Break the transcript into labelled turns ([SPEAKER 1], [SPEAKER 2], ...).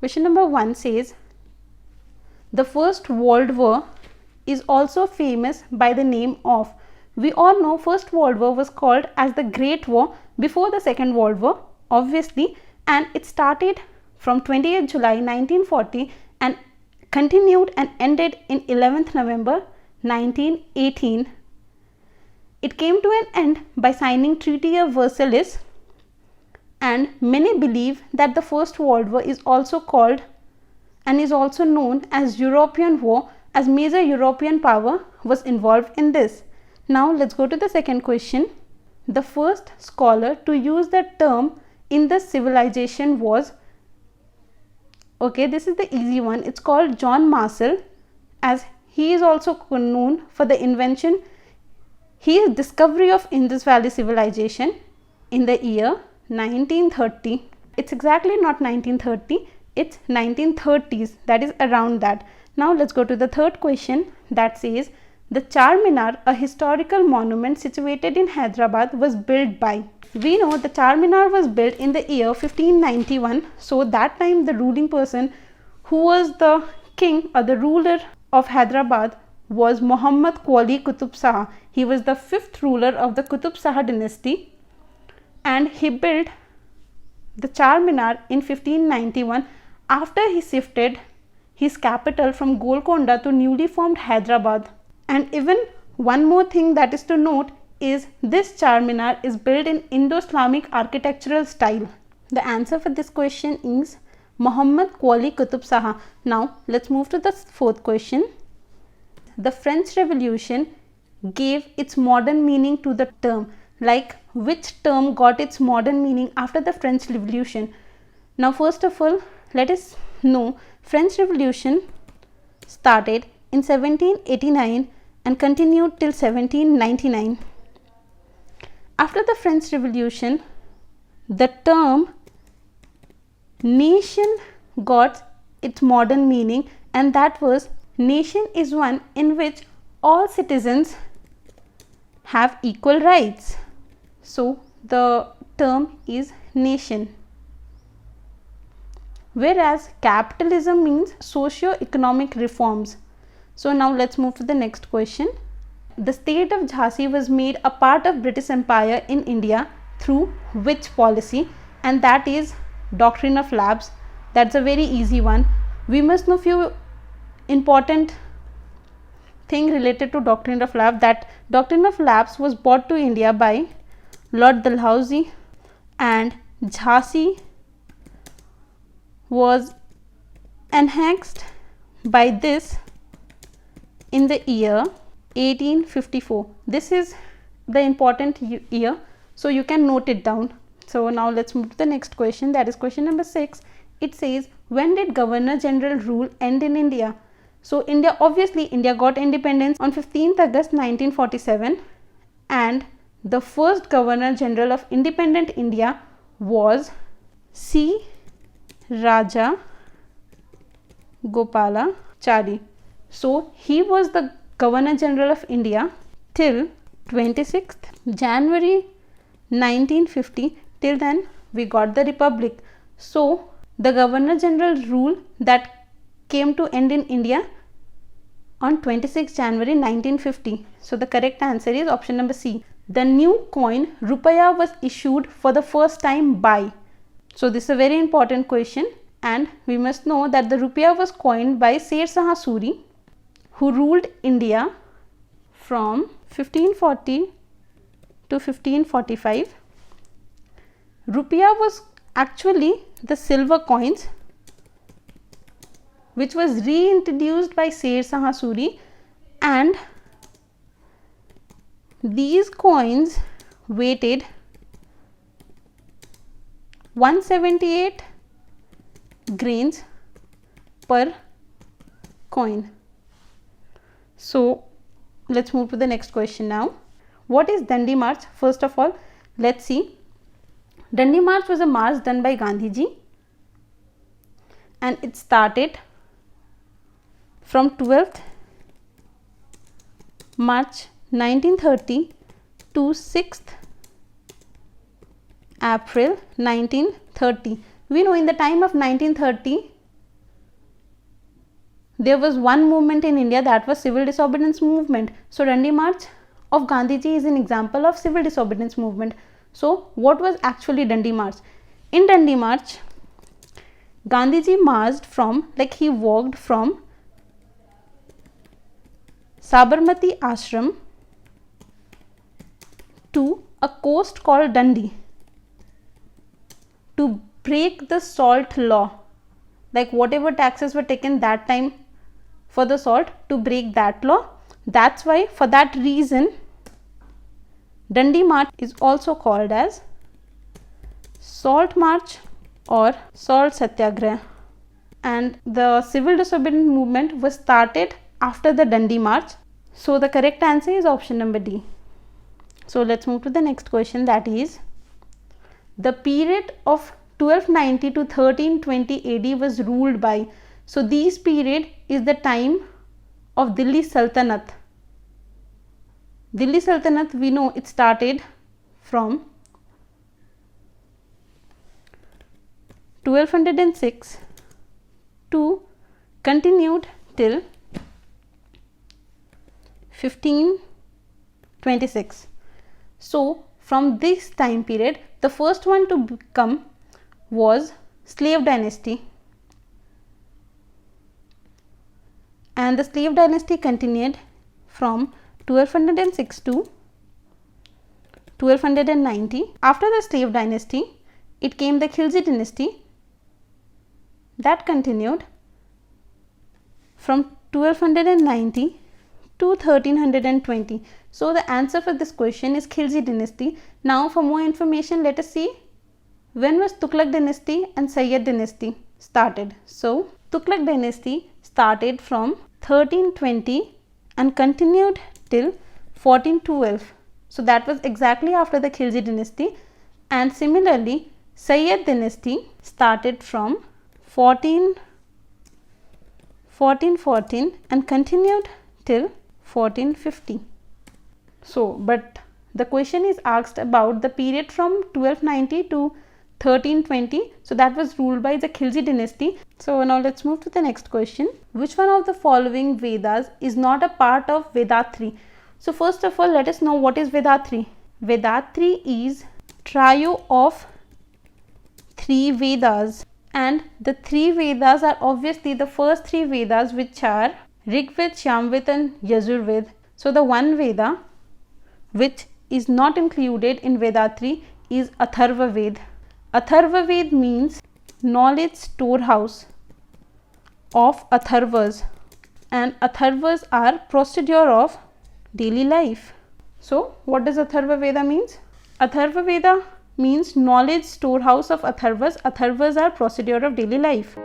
[SPEAKER 1] Question number 1 says, the First World War is also famous by the name of. We all know First World War was called as the Great War before the Second World War, obviously, and it started from 28th July 1940 and continued and ended in 11th November 1918. It came to an end by signing Treaty of Versailles, and many believe that the First World War is also called and is also known as European War, as major European power was involved in this. Now let's go to the second question. The first scholar to use the term in the civilization was, okay, this is the easy one, it's called John Marshall, as he is also known for the invention, his discovery of Indus Valley civilization in the year 1930. It's exactly not 1930, it's 1930s, that is around that. Now let's go to the third question that says, the Charminar, a historical monument situated in Hyderabad, was built by. We know the Charminar was built in the year 1591. So that time the ruling person who was the king or the ruler of Hyderabad was Muhammad Qali Qutub Shah. He was the 5th ruler of the Qutub Shah dynasty, and he built the Charminar in 1591 after he shifted his capital from Golconda to newly formed Hyderabad. And even one more thing that is to note is this Charminar is built in Indo-Islamic architectural style. The answer for this question is Muhammad Qali Qutub Shah. Now let's move to the fourth question. The French Revolution gave its modern meaning to the term. Like, which term got its modern meaning after the French Revolution? Now first of all, let us know French Revolution started in 1789 and continued till 1799. After the French Revolution, the term nation got its modern meaning, and that was, nation is one in which all citizens have equal rights. So the term is nation. Whereas capitalism means socio-economic reforms. So now let's move to the next question. The state of Jhansi was made a part of British Empire in India through which policy? And that is doctrine of lapse. That's a very easy one. We must know few important thing related to doctrine of lapse. That doctrine of lapse was brought to India by Lord Dalhousie, and Jhansi was annexed by this in the year 1854. This is the important year, so you can note it down. So now let's move to the next question, that is question number 6. It says, when did Governor General rule end in India? So obviously India got independence on 15th August 1947, and the first Governor General of independent India was C. Raja Gopalachari. So he was the Governor General of India till 26th January 1950. Till then we got the Republic. So the Governor General rule that came to end in India on 26 January 1950. So the correct answer is option number C. The new coin Rupaya was issued for the first time by. So this is a very important question, and we must know that the Rupaya was coined by Sher Shah Suri, who ruled India from 1540 to 1545. Rupaya was actually the silver coins which was reintroduced by Sher Shah Suri, and these coins weighted 178 grains per coin. So let's move to the next question now. What is Dandi March? First of all, let's see. Dandi March was a march done by Gandhi ji, and it started from 12th March 1930 to 6th April 1930. We know in the time of 1930 there was one movement in India, that was civil disobedience movement. So Dandi March of Gandhiji is an example of civil disobedience movement. So what was actually Dandi March? In Dandi March, Gandhiji marched from, like he walked from Sabarmati ashram to a coast called Dandi to break the salt law, like whatever taxes were taken that time for the salt, to break that law. That's why, for that reason, Dandi March is also called as Salt March or Salt Satyagraha. And the civil disobedience movement was started after the Dandi March. So the correct answer is option number D. So let's move to the next question, that is, the period of 1290 to 1320 AD was ruled by. So this period is the time of Delhi Sultanate. Delhi Sultanate, we know it started from 1206 to continued till 1526. So from this time period, the first one to become was slave dynasty, and the slave dynasty continued from 1206 to 1290. After the slave dynasty, it came the Khilji dynasty, that continued from 1290 to 1320. So the answer for this question is Khilji dynasty. Now for more information, let us see when was Tughlaq dynasty and Sayyid dynasty started. So Tughlaq dynasty started from 1320 and continued till 1412. So that was exactly after the Khilji dynasty. And similarly, Sayyid dynasty started from 1414 and continued till 1450. So, but the question is asked about the period from 1290 to 1320. So that was ruled by the Khilji dynasty. So now let's move to the next question. Which one of the following Vedas is not a part of Vedatri? So first of all, let us know what is Vedatri. Vedatri is trio of 3 Vedas, and the 3 Vedas are obviously the first 3 Vedas, which are Rigved, Shamved and Yajurved. So the one Veda which is not included in Vedatri is Atharva Ved. Atharva Ved means knowledge storehouse of Atharvas, and Atharvas are procedure of daily life. So what does Atharva Veda means? Atharva Veda means knowledge storehouse of Atharvas. Atharvas are procedure of daily life.